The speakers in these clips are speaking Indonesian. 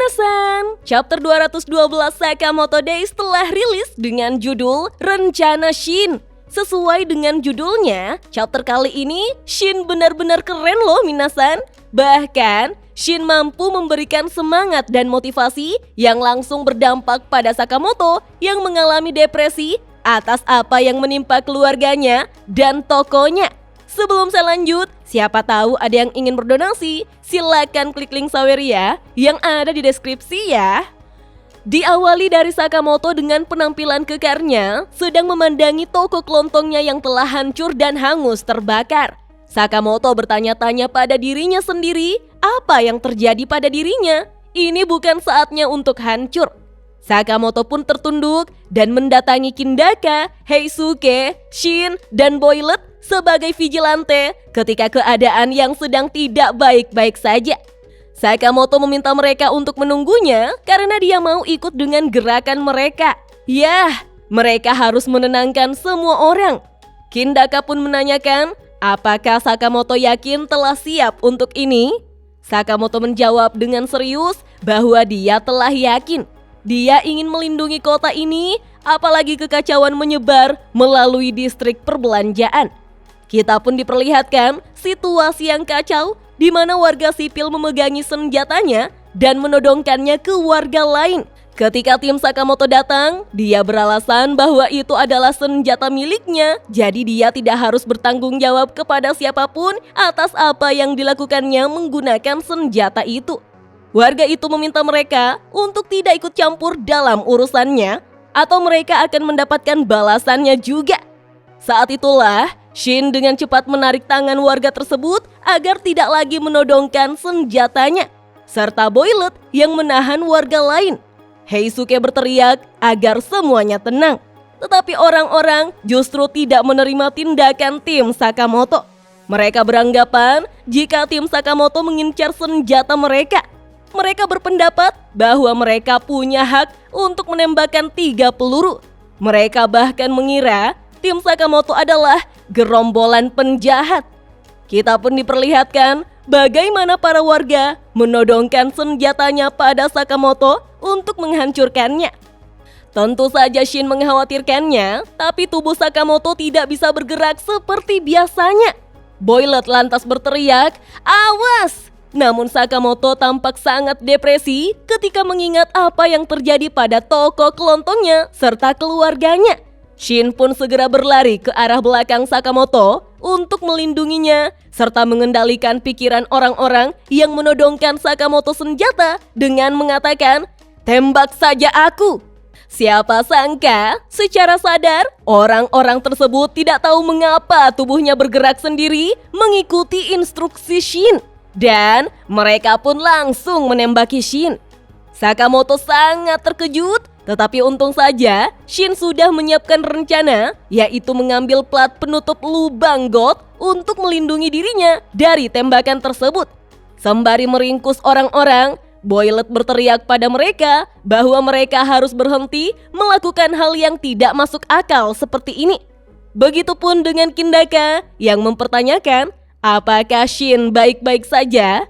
Minasan, chapter 212 Sakamoto Days telah rilis dengan judul Rencana Shin. Sesuai dengan judulnya, chapter kali ini Shin benar-benar keren loh Minasan. Bahkan, Shin mampu memberikan semangat dan motivasi yang langsung berdampak pada Sakamoto yang mengalami depresi atas apa yang menimpa keluarganya dan tokonya. Sebelum saya lanjut, siapa tahu ada yang ingin berdonasi, silakan klik link Saweria yang ada di deskripsi ya. Diawali dari Sakamoto dengan penampilan kekarnya sedang memandangi toko kelontongnya yang telah hancur dan hangus terbakar. Sakamoto bertanya-tanya pada dirinya sendiri, apa yang terjadi pada dirinya? Ini bukan saatnya untuk hancur. Sakamoto pun tertunduk dan mendatangi Kindaka, Heisuke, Shin, dan Boylet sebagai vigilante ketika keadaan yang sedang tidak baik-baik saja. Sakamoto meminta mereka untuk menunggunya karena dia mau ikut dengan gerakan mereka. Yah, mereka harus menenangkan semua orang. Kindaka pun menanyakan, apakah Sakamoto yakin telah siap untuk ini? Sakamoto menjawab dengan serius bahwa dia telah yakin. Dia ingin melindungi kota ini, apalagi kekacauan menyebar melalui distrik perbelanjaan. Kita pun diperlihatkan situasi yang kacau di mana warga sipil memegangi senjatanya dan menodongkannya ke warga lain. Ketika tim Sakamoto datang, dia beralasan bahwa itu adalah senjata miliknya, jadi dia tidak harus bertanggung jawab kepada siapapun atas apa yang dilakukannya menggunakan senjata itu. Warga itu meminta mereka untuk tidak ikut campur dalam urusannya atau mereka akan mendapatkan balasannya juga. Saat itulah Shin dengan cepat menarik tangan warga tersebut agar tidak lagi menodongkan senjatanya, serta Boylet yang menahan warga lain. Heisuke berteriak agar semuanya tenang, tetapi orang-orang justru tidak menerima tindakan tim Sakamoto. Mereka beranggapan jika tim Sakamoto mengincar senjata mereka. Mereka berpendapat bahwa mereka punya hak untuk menembakkan 3 peluru. Mereka bahkan mengira tim Sakamoto adalah gerombolan penjahat. Kita pun diperlihatkan bagaimana para warga menodongkan senjatanya pada Sakamoto untuk menghancurkannya. Tentu saja Shin mengkhawatirkannya, tapi tubuh Sakamoto tidak bisa bergerak seperti biasanya. Boylet lantas berteriak, "Awas!" Namun Sakamoto tampak sangat depresi ketika mengingat apa yang terjadi pada toko kelontongnya serta keluarganya. Shin pun segera berlari ke arah belakang Sakamoto untuk melindunginya serta mengendalikan pikiran orang-orang yang menodongkan Sakamoto senjata dengan mengatakan, "Tembak saja aku." Siapa sangka, secara sadar, orang-orang tersebut tidak tahu mengapa tubuhnya bergerak sendiri mengikuti instruksi Shin. Dan mereka pun langsung menembaki Shin. Sakamoto sangat terkejut, tetapi untung saja Shin sudah menyiapkan rencana, yaitu mengambil plat penutup lubang got untuk melindungi dirinya dari tembakan tersebut. Sembari meringkus orang-orang, Boylet berteriak pada mereka bahwa mereka harus berhenti melakukan hal yang tidak masuk akal seperti ini. Begitupun dengan Kindaka yang mempertanyakan, apakah Shin baik-baik saja?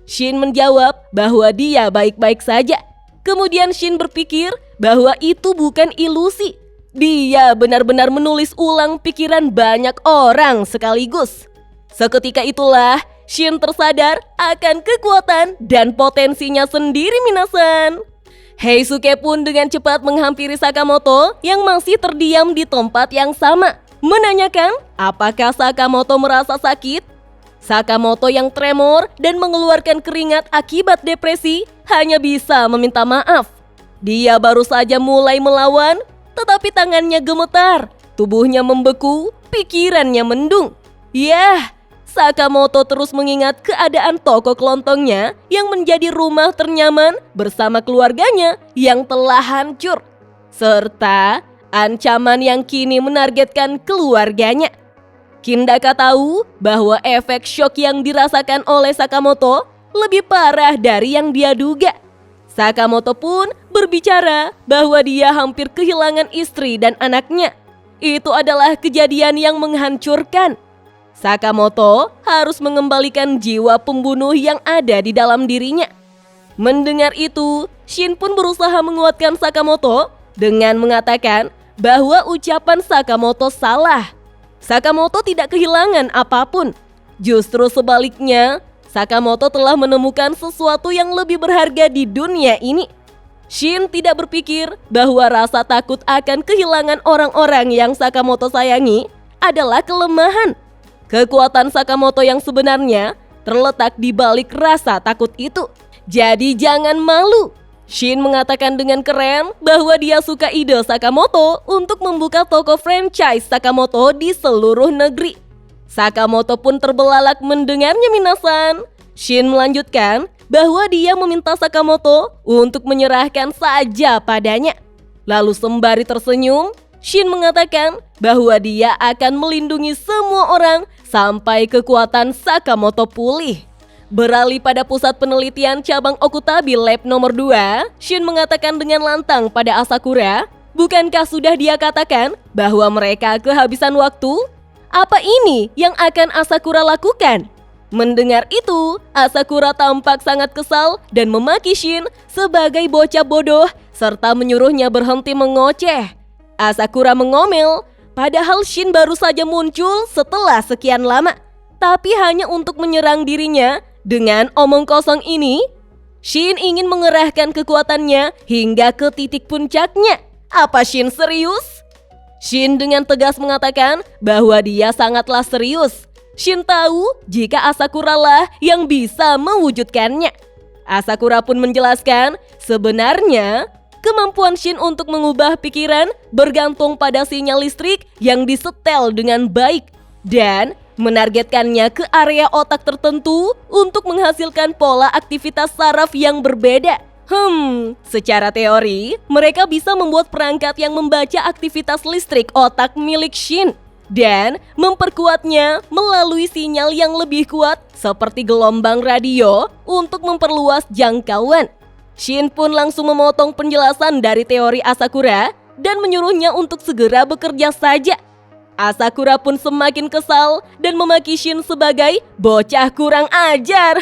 Shin menjawab bahwa dia baik-baik saja. Kemudian Shin berpikir bahwa itu bukan ilusi. Dia benar-benar menulis ulang pikiran banyak orang sekaligus. Seketika itulah Shin tersadar akan kekuatan dan potensinya sendiri Minasan. Heisuke pun dengan cepat menghampiri Sakamoto yang masih terdiam di tempat yang sama, menanyakan apakah Sakamoto merasa sakit. Sakamoto yang tremor dan mengeluarkan keringat akibat depresi hanya bisa meminta maaf. Dia baru saja mulai melawan, tetapi tangannya gemetar, tubuhnya membeku, pikirannya mendung. Yah, Sakamoto terus mengingat keadaan toko kelontongnya yang menjadi rumah ternyaman bersama keluarganya yang telah hancur, serta ancaman yang kini menargetkan keluarganya. Kindaka tahu bahwa efek shock yang dirasakan oleh Sakamoto lebih parah dari yang dia duga. Sakamoto pun berbicara bahwa dia hampir kehilangan istri dan anaknya. Itu adalah kejadian yang menghancurkan. Sakamoto harus mengembalikan jiwa pembunuh yang ada di dalam dirinya. Mendengar itu, Shin pun berusaha menguatkan Sakamoto dengan mengatakan bahwa ucapan Sakamoto salah. Sakamoto tidak kehilangan apapun. Justru sebaliknya, Sakamoto telah menemukan sesuatu yang lebih berharga di dunia ini. Shin tidak berpikir bahwa rasa takut akan kehilangan orang-orang yang Sakamoto sayangi adalah kelemahan. Kekuatan Sakamoto yang sebenarnya terletak di balik rasa takut itu. Jadi jangan malu. Shin mengatakan dengan keren bahwa dia suka ide Sakamoto untuk membuka toko franchise Sakamoto di seluruh negeri. Sakamoto pun terbelalak mendengarnya minasan. Shin melanjutkan bahwa dia meminta Sakamoto untuk menyerahkan saja padanya. Lalu sembari tersenyum, Shin mengatakan bahwa dia akan melindungi semua orang sampai kekuatan Sakamoto pulih. Beralih pada pusat penelitian cabang Okutabi Lab nomor 2, Shin mengatakan dengan lantang pada Asakura, bukankah sudah dia katakan bahwa mereka kehabisan waktu? Apa ini yang akan Asakura lakukan? Mendengar itu, Asakura tampak sangat kesal dan memaki Shin sebagai bocah bodoh serta menyuruhnya berhenti mengoceh. Asakura mengomel, padahal Shin baru saja muncul setelah sekian lama, tapi hanya untuk menyerang dirinya. Dengan omong kosong ini, Shin ingin mengerahkan kekuatannya hingga ke titik puncaknya. Apa Shin serius? Shin dengan tegas mengatakan bahwa dia sangatlah serius. Shin tahu jika Asakura lah yang bisa mewujudkannya. Asakura pun menjelaskan sebenarnya kemampuan Shin untuk mengubah pikiran bergantung pada sinyal listrik yang disetel dengan baik dan menargetkannya ke area otak tertentu untuk menghasilkan pola aktivitas saraf yang berbeda. Secara teori, mereka bisa membuat perangkat yang membaca aktivitas listrik otak milik Shin dan memperkuatnya melalui sinyal yang lebih kuat seperti gelombang radio untuk memperluas jangkauan. Shin pun langsung memotong penjelasan dari teori Asakura dan menyuruhnya untuk segera bekerja saja. Asakura pun semakin kesal dan memaki Shin sebagai bocah kurang ajar.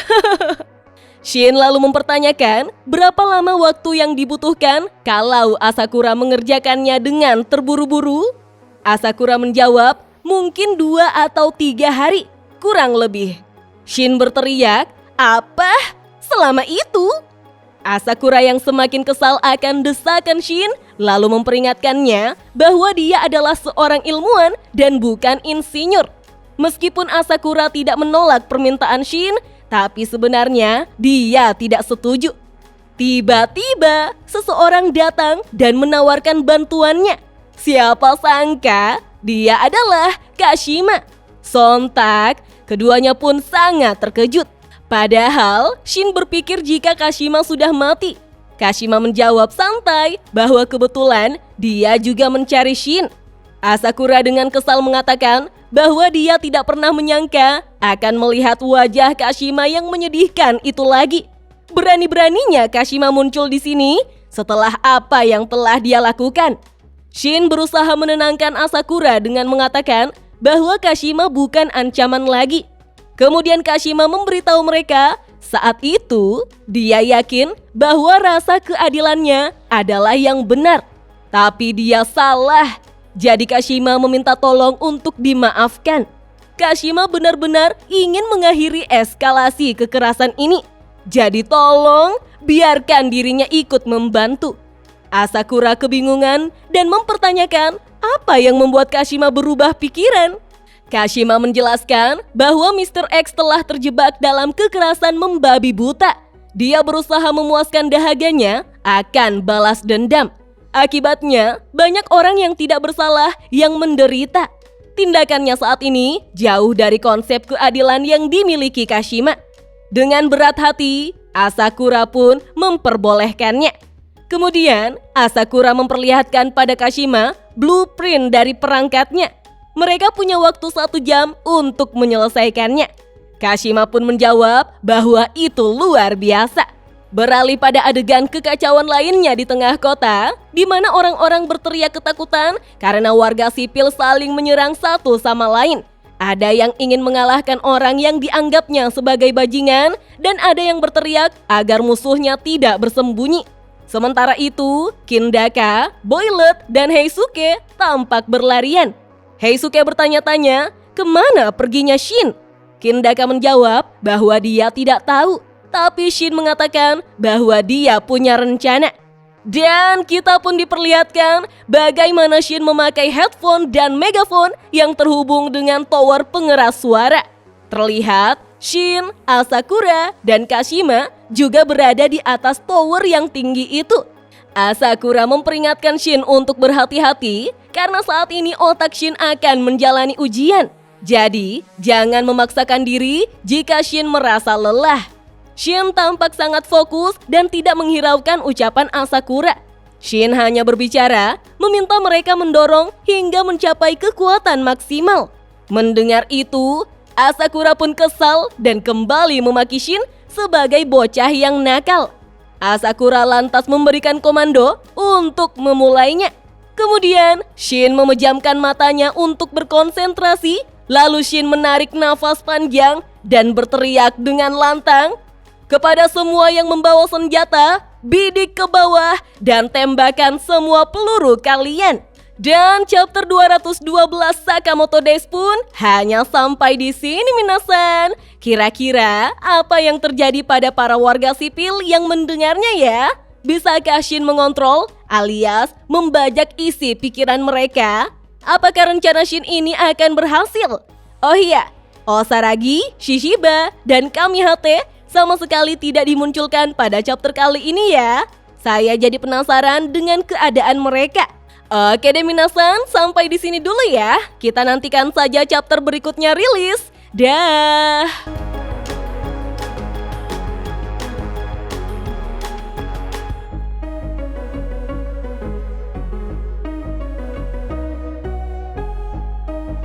Shin lalu mempertanyakan berapa lama waktu yang dibutuhkan kalau Asakura mengerjakannya dengan terburu-buru. Asakura menjawab mungkin 2 atau 3 hari, kurang lebih. Shin berteriak, apa? Selama itu? Asakura yang semakin kesal akan desakan Shin lalu memperingatkannya bahwa dia adalah seorang ilmuwan dan bukan insinyur. Meskipun Asakura tidak menolak permintaan Shin, tapi sebenarnya dia tidak setuju. Tiba-tiba seseorang datang dan menawarkan bantuannya. Siapa sangka dia adalah Kashima. Sontak, keduanya pun sangat terkejut. Padahal Shin berpikir jika Kashima sudah mati. Kashima menjawab santai bahwa kebetulan dia juga mencari Shin. Asakura dengan kesal mengatakan bahwa dia tidak pernah menyangka akan melihat wajah Kashima yang menyedihkan itu lagi. Berani-beraninya Kashima muncul di sini setelah apa yang telah dia lakukan. Shin berusaha menenangkan Asakura dengan mengatakan bahwa Kashima bukan ancaman lagi. Kemudian Kashima memberitahu mereka saat itu dia yakin bahwa rasa keadilannya adalah yang benar. Tapi dia salah. Jadi Kashima meminta tolong untuk dimaafkan. Kashima benar-benar ingin mengakhiri eskalasi kekerasan ini. Jadi tolong biarkan dirinya ikut membantu. Asakura kebingungan dan mempertanyakan apa yang membuat Kashima berubah pikiran. Kashima menjelaskan bahwa Mr. X telah terjebak dalam kekerasan membabi buta. Dia berusaha memuaskan dahaganya akan balas dendam. Akibatnya, banyak orang yang tidak bersalah yang menderita. Tindakannya saat ini jauh dari konsep keadilan yang dimiliki Kashima. Dengan berat hati, Asakura pun memperbolehkannya. Kemudian, Asakura memperlihatkan pada Kashima blueprint dari perangkatnya. Mereka punya waktu 1 jam untuk menyelesaikannya. Kashima pun menjawab bahwa itu luar biasa. Beralih pada adegan kekacauan lainnya di tengah kota, di mana orang-orang berteriak ketakutan karena warga sipil saling menyerang satu sama lain. Ada yang ingin mengalahkan orang yang dianggapnya sebagai bajingan dan ada yang berteriak agar musuhnya tidak bersembunyi. Sementara itu, Kindaka, Boilet, dan Heisuke tampak berlarian. Heisuke bertanya-tanya, kemana perginya Shin? Kindaka menjawab bahwa dia tidak tahu, tapi Shin mengatakan bahwa dia punya rencana. Dan kita pun diperlihatkan bagaimana Shin memakai headphone dan megaphone yang terhubung dengan tower pengeras suara. Terlihat Shin, Asakura, dan Kashima juga berada di atas tower yang tinggi itu. Asakura memperingatkan Shin untuk berhati-hati karena saat ini otak Shin akan menjalani ujian. Jadi, jangan memaksakan diri jika Shin merasa lelah. Shin tampak sangat fokus dan tidak menghiraukan ucapan Asakura. Shin hanya berbicara, meminta mereka mendorong hingga mencapai kekuatan maksimal. Mendengar itu, Asakura pun kesal dan kembali memaki Shin sebagai bocah yang nakal. Asakura lantas memberikan komando untuk memulainya. Kemudian, Shin memejamkan matanya untuk berkonsentrasi, lalu Shin menarik nafas panjang dan berteriak dengan lantang, kepada semua yang membawa senjata, bidik ke bawah dan tembakan semua peluru kalian. Dan chapter 212 Sakamoto Days pun hanya sampai di sini minasan. Kira-kira apa yang terjadi pada para warga sipil yang mendengarnya ya? Bisakah Shin mengontrol alias membajak isi pikiran mereka? Apakah rencana Shin ini akan berhasil? Oh iya, Osaragi, Shishiba, dan Kamihate sama sekali tidak dimunculkan pada chapter kali ini ya. Saya jadi penasaran dengan keadaan mereka. Oke deh minasan, sampai di sini dulu ya. Kita nantikan saja chapter berikutnya rilis. Dah.